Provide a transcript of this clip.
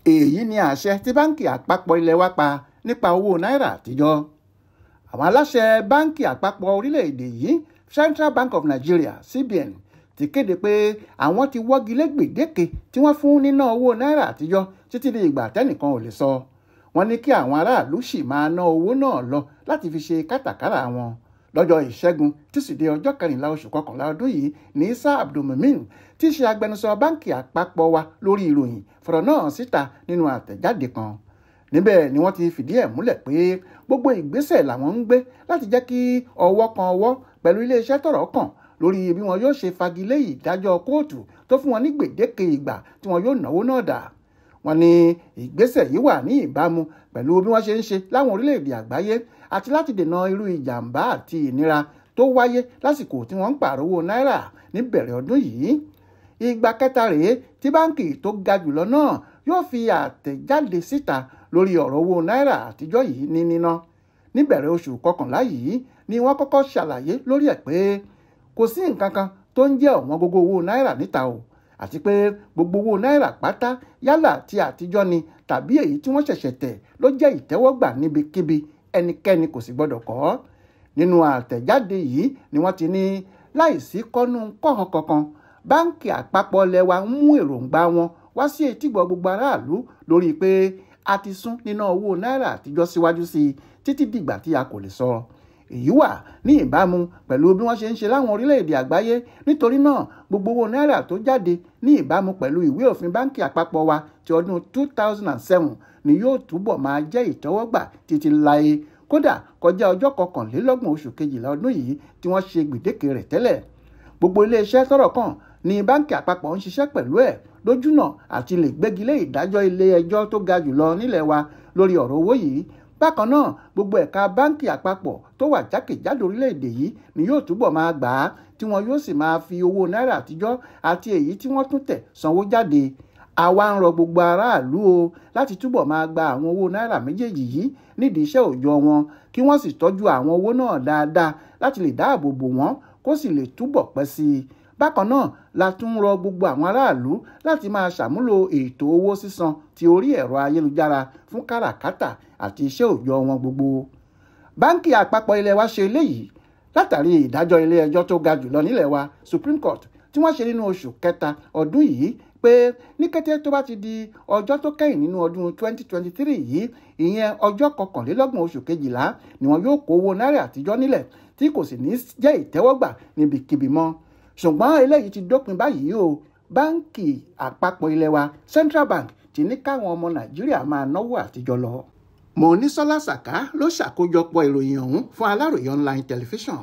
èyí ni àṣẹ tí báńkì àpapọ̀ ilẹ̀ wa pa nípa owó náírà àtijọ́. Àwọn aláṣẹ báńkì àpapọ̀ orílẹ̀-èdè yìí Central Bank of Nigeria CBN ti kéde pé àwọn ti wọ́gi lé gbèdéke tí wọ́n fún níná owó náírà àtijọ́ títí di ìgbà tẹ́nìkan ò lè sọ. Wọ́n ní kí àwọn aráàlú sì máa ná owó náà lọ láti fi ṣe kátàkárà wọn. Lọ́jọ́ ìṣẹ́gun tíṣídẹ̀ẹ́ ọjọ́ 14 oṣù kọkànlá ọdún yìí ní Isa Abdulmumin tí í ṣe agbẹnusọ báńkì àpapọ̀ wa lórí ìròyìn fọ̀rọ̀ náà síta nínú àtẹ̀jáde kan. Níbẹ̀ ni wọ́n ti fìdí ẹ̀ múlẹ̀ pé gbogbo ìgbésẹ̀ làwọn ń gbé láti jẹ́ kí ọwọ́ kan ọwọ́ pẹ̀lú iléeṣẹ́ tọ́rọ̀ kàn lórí bí wọn yóò ṣe fagilé ìdájọ́ kóòtù tó fún wọn ní gbèdéke ìgbà tí wọn yóò náwó náà dà. Wọ́n ní ìgbésẹ̀ yìí wà ní ìbámu pẹ̀lú bí wọ́n ṣe ń ṣe láwọn orílẹ̀-èdè àgbáyé àti láti dènà irú ìjàmbá àti ìnira tó wáyé lásìkò tí wọ́n ń pààrọ̀ owó náírà níbẹ̀rẹ̀ ọdún yìí. Ìgbà kẹta rèé tí báńkì tó ga jùlọ náà yóò fi àtẹ̀jáde síta lórí ọ̀rọ̀ owó náírà àtijọ́ yìí ní níná. Níbẹ̀rẹ̀ oṣù kọkànlá yìí ni wọ́n kọ́kọ́ ṣàlàyé lórí ẹ̀ pé kò sí nǹkan kan tó ń jẹ́ ọ̀wọ́n gógó owó náírà níta o, àti pé gbogbo owó náírà pátá yálà ti àtijọ́ ni tàbí èyí tí wọ́n ṣẹ̀ṣẹ̀ tẹ̀ ló jẹ́ ìtẹ́wọ́gbà níbikíbi, ẹnikẹ́ni kò sì gbọ́dọ̀ kọ̀ ọ́. Nínú àtẹ̀jáde yìí ni wọ́n ti ní láìsí kọ́nú kọ́hàn kankan báńkì àpapọ̀ ilẹ̀ wa ń mú èròǹgbà wọn wá sí etígbọ̀ gbogbo aráàlú lórí pé a ti sún níná owó náírà àtijọ́ síwájú sí i títí dìgbà tí a kò lè sọ. Èyí wà ní ìbámu pẹ̀lú bí wọ́n ṣe ń ṣe láwọn orílẹ̀-èdè àgbáyé. Nítorí náà gbogbo owó náírà tó jáde ní ìbámu pẹ̀lú ìwé òfin báńkì àpapọ̀ wa ti ọdún 2007 ni yóò túbọ̀ máa jẹ́ ìtẹ́wọ́gbà títí láé, kódà kọjá ọjọ́ 21 oṣù kejìlá ọdún yìí tí wọ́n ṣe gbèdéke rẹ̀ tẹ́lẹ̀. Gbogbo iléeṣẹ́ tọ́rọ̀ kàn ní báńkì àpapọ̀ ń ṣiṣẹ́ pẹ̀lú ẹ̀ lójúnà àti lè gbégilé ìdájọ́ ilé ẹjọ́ tó ga jùlọ nílẹ̀ wa lórí ọ̀rọ̀ owó yìí. Bákan náà gbogbo ẹ̀ka báńkì àpapọ̀ tó wà jákèjádò orílẹ̀-èdè yìí ni yóò túbọ̀ máa gbà á tí wọn yóò sì máa fi owó náírà àtijọ́ àti èyí tí wọ́n tún tẹ̀ sanwó jáde. Àwa ń rọ gbogbo aráàlú o láti túbọ̀ máa gba àwọn owó náírà méjèèjì yìí nídìí iṣẹ́ òòjọ́ wọn kí wọ́n sì tọ́jú àwọn owó náà dáadáa láti lè dáàbò bò wọ́n kó sì lè túbọ̀ pẹ́ sí i. Bákan náà la tún rọ gbogbo àwọn aráàlú láti máa ṣàmúlò ètò owó sísan ti orí ẹ̀rọ ayélujára fún káràkátà àti iṣẹ́ òòjọ́ wọn gbogbo. Báńkì àpapọ̀ ilẹ̀ wa ṣe eléyìí látàrí ìdájọ́ ilé ẹjọ́ tó ga jùlọ nílẹ̀ wa Supreme Court tí wọ́n ṣe nínú oṣù kẹta ọdún yìí pé ní kété tó bá ti di ọjọ́ tó kẹ́yìn nínú ọdún 2023 yìí, ìyẹn ọjọ́ 21 oṣù kejìlá ni wọn yóò kó owó náírà àtijọ́ nílẹ̀ tí kò sì ní jẹ́ ìtẹ́wọ́gbà níbikíbi mọ́. Ṣùgbọ́n eléyìí ti dópin báyìí o. Báńkì àpapọ̀ ilẹ̀ wa Central Bank ti ní káwọn ọmọ Nàìjíríà máa náwó àtijọ́ lọ. Mọ́nísọ́lá Sàká ló ṣàkójọpọ̀ ìròyìn ọ̀hún fún Aláròyé online television.